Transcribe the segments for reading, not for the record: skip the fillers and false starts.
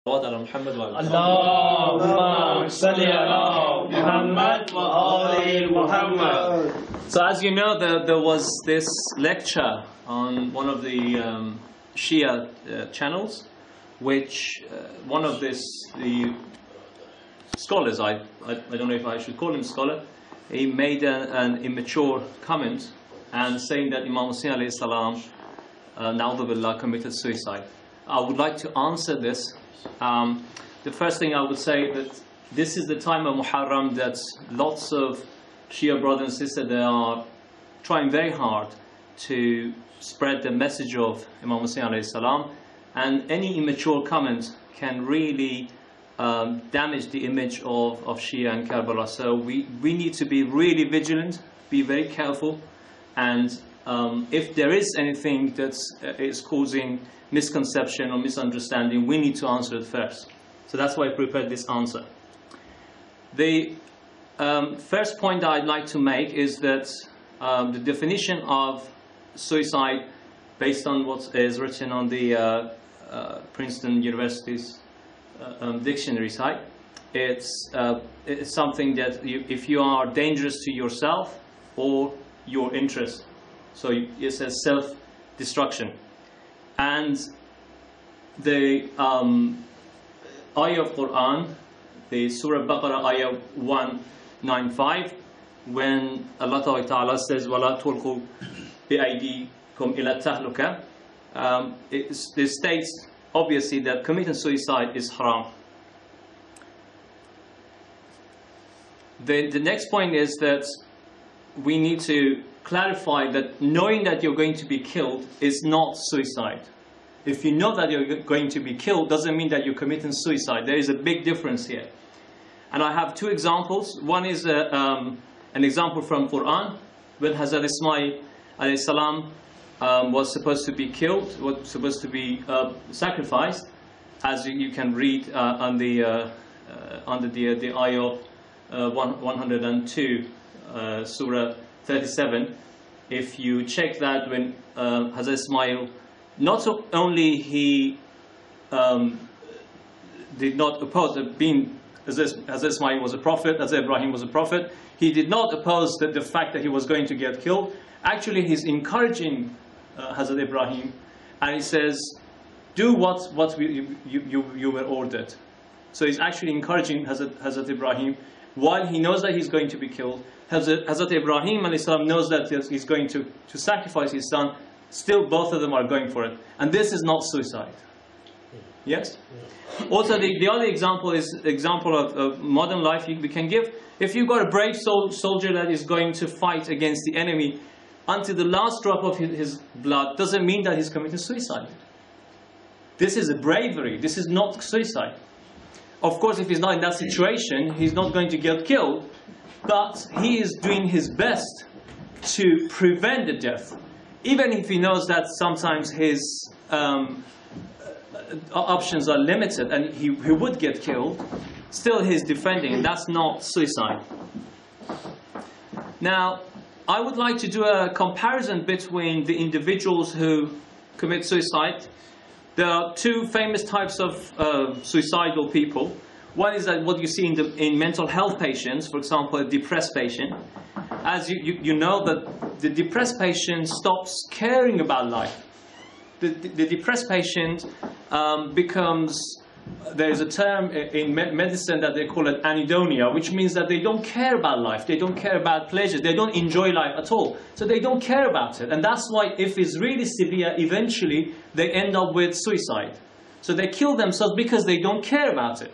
على محمد وعلى اللهم صل على محمد وآل محمد. So as you know, there was this lecture on one of the Shia channels, which one of the scholars, I don't know if I should call him scholar, he made an immature comment and saying that Imam Hussein alayhi salam, na'udhu billah, committed suicide. I would like to answer this. The first thing I would say that this is the time of Muharram that lots of Shia brothers and sisters, they are trying very hard to spread the message of Imam Hussein alayhi salam, and any immature comment can really damage the image of Shia and Karbala. So we need to be really vigilant, be very careful, and if there is anything that is causing misconception or misunderstanding, we need to answer it first. So that's why I prepared this answer. The first point that I'd like to make is that the definition of suicide, based on what is written on the Princeton University's dictionary site, it's something that if you are dangerous to yourself or your interest. So it says self-destruction. And the ayah of Quran, the Surah Baqarah ayah 195, when Allah Ta'ala says وَلَا تُلْقُوا بِأَيْدِيكُمْ إِلَى التَّهْلُكَةِ, it states obviously that committing suicide is haram. The next point is that we need to clarify that knowing that you're going to be killed is not suicide. If you know that you're going to be killed, doesn't mean that you're committing suicide. There is a big difference here. And I have two examples. One is an example from Quran, when Hazrat Ismail alayhi salam was supposed to be killed, was supposed to be sacrificed, as you can read under the ayah 102, Surah 37. If you check that, when Hazrat Ismail, not only he did not oppose being Hazrat Ismail was a prophet, Hazrat Ibrahim was a prophet, he did not oppose the fact that he was going to get killed. Actually, he's encouraging Hazrat Ibrahim, and he says, do what you were ordered. So he's actually encouraging Hazrat Ibrahim while he knows that he's going to be killed. Hazrat Ibrahim knows that he's going to sacrifice his son. Still, both of them are going for it. And this is not suicide. Yes? Also, the other example is example of modern life we can give. If you've got a brave soldier that is going to fight against the enemy until the last drop of his blood, doesn't mean that he's committing suicide. This is a bravery. This is not suicide. Of course, if he's not in that situation, he's not going to get killed. But he is doing his best to prevent the death. Even if he knows that sometimes his options are limited and he would get killed, still he's defending, and that's not suicide. Now, I would like to do a comparison between the individuals who commit suicide. There are two famous types of suicidal people. One is that what you see in mental health patients, for example, a depressed patient. As you know, that the depressed patient stops caring about life. The depressed patient becomes, there is a term in medicine that they call it anhedonia, which means that they don't care about life, they don't care about pleasure, they don't enjoy life at all. So they don't care about it. And that's why if it's really severe, eventually they end up with suicide. So they kill themselves because they don't care about it.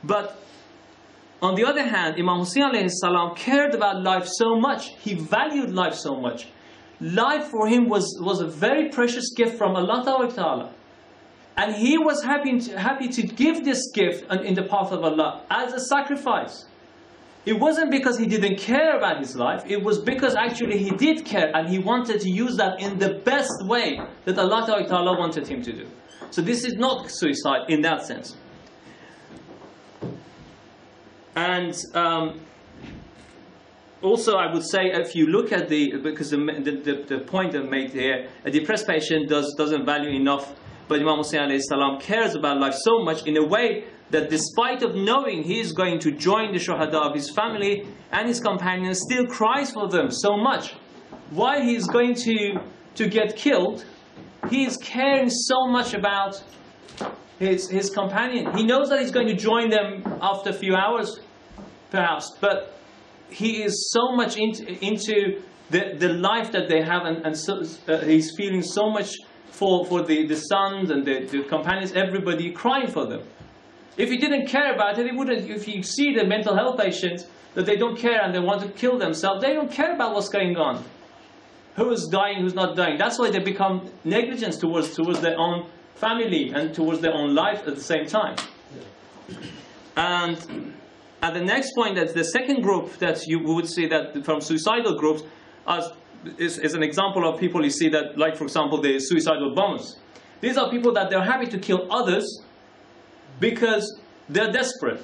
But on the other hand, Imam Hussein alayhi salam cared about life so much, he valued life so much. Life for him was a very precious gift from Allah Ta'ala. And he was happy to give this gift in the path of Allah as a sacrifice. It wasn't because he didn't care about his life, it was because actually he did care and he wanted to use that in the best way that Allah Ta'ala wanted him to do. So this is not suicide in that sense. And also I would say, if you look at because the point I made here, a depressed patient doesn't value enough But Imam Hussein alayhi salam cares about life so much in a way that despite of knowing he is going to join the shuhada of his family and his companions, still cries for them so much. While he is going to get killed, he is caring so much about his companion. He knows that he's going to join them after a few hours, perhaps, but he is so much into the life that they have, and so, he's feeling so much for the sons and the companions, everybody crying for them. If he didn't care about it, he wouldn't. If you see the mental health patients that they don't care and they want to kill themselves, they don't care about what's going on. Who is dying, who's not dying. That's why they become negligent towards their own family and towards their own life at the same time. And at the next point, that's the second group that you would see that from suicidal groups is an example of people you see that, like for example, the suicidal bombers. These are people that they're happy to kill others because they're desperate.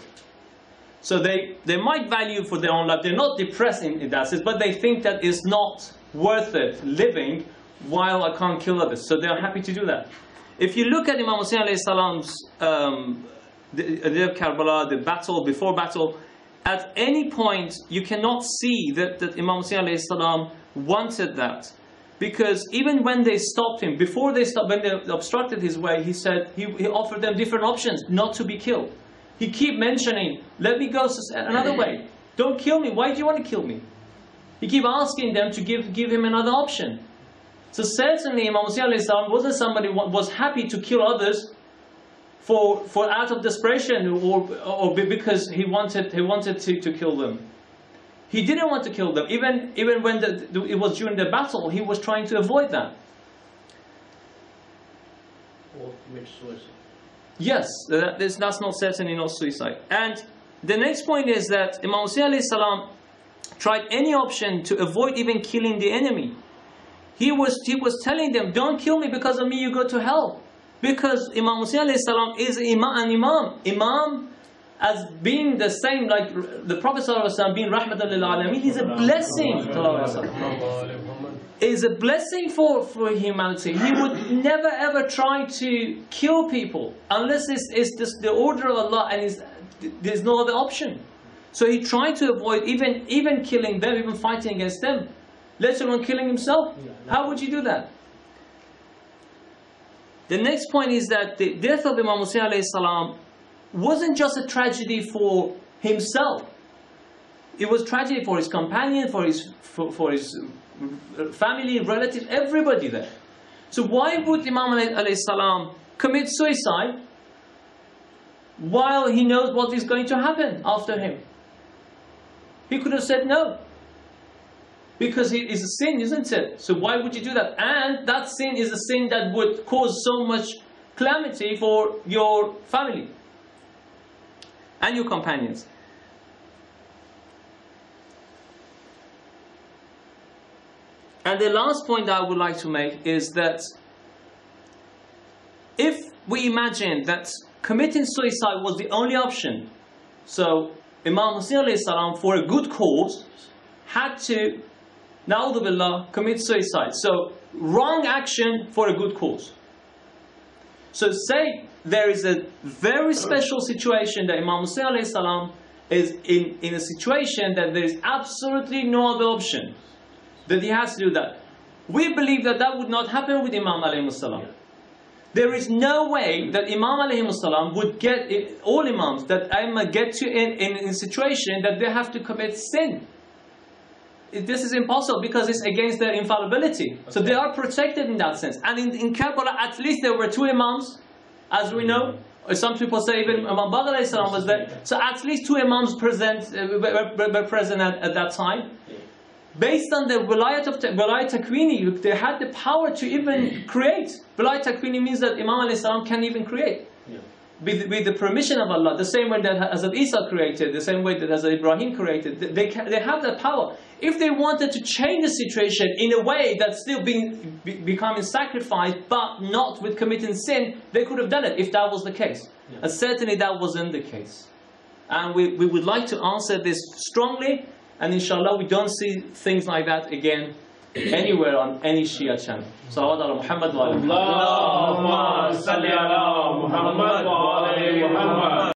So they might value for their own life. They're not depressed in that sense, but they think that it's not worth it living while I can't kill others. So they're happy to do that. If you look at Imam Hussein alayhi salam's the Karbala, the battle, before battle, at any point you cannot see that Imam Hussein alayhi salam wanted that. Because even when they stopped him, before they stopped, when they obstructed his way, he said, he offered them different options not to be killed. He keep mentioning, let me go another way. Don't kill me. Why do you want to kill me? He keep asking them to give him another option. So certainly Imam Hussein alayhi salam wasn't somebody who was happy to kill others for out of desperation or because he wanted to kill them. He didn't want to kill them. Even when it was during the battle, he was trying to avoid that. Or commit suicide. Yes, that's not certainly not suicide. And the next point is that Imam Hussein alayhi salam tried any option to avoid even killing the enemy. He was telling them, don't kill me, because of me you go to hell. Because Imam Hussein alayhi salam is an imam. Imam as being the same, like the Prophet ﷺ being Rahmatan lil Alameen, is a blessing. Is a blessing for humanity. He would never ever try to kill people unless it's just the order of Allah and there's no other option. So he tried to avoid even killing them, even fighting against them, let alone killing himself. How would you do that? The next point is that the death of Imam Hussein alayhi salam wasn't just a tragedy for himself. It was tragedy for his companion, for his family, relatives, everybody there. So why would Imam alayhi salam commit suicide while he knows what is going to happen after him? He could have said no. Because it is a sin, isn't it? So why would you do that? And that sin is a sin that would cause so much calamity for your family and your companions. And the last point that I would like to make is that if we imagine that committing suicide was the only option, so Imam Hussein alayhi salam, for a good cause, had to, na'udhu billah, commit suicide. So wrong action for a good cause. So say there is a very special situation that Imam Hussein alayhi salam is in a situation that there is absolutely no other option, that he has to do that. We believe that that would not happen with Imam alayhi salam. There is no way that Imam alayhi salam would get, all Imams, that get to in a situation that they have to commit sin. This is impossible because it's against their infallibility. So they are protected in that sense. And in Karbala, at least there were two Imams, as we know. Some people say even Imam Baqir alayhi salam was there. So at least two Imams were present at that time. Based on the Wilayat Takwini, they had the power to even create. Wilayat Takwini means that Imam alayhi salam can even create. With the permission of Allah, the same way that Hazrat Isa created, the same way that Hazrat Ibrahim created, they have that power. If they wanted to change the situation in a way that's still becoming sacrificed, but not with committing sin, they could have done it if that was the case. And certainly that wasn't the case. And we would like to answer this strongly, and inshallah we don't see things like that again anywhere on any Shia channel. Salawat ala Muhammad wa ala Allahumma salli ala Muhammad wa ala Muhammad.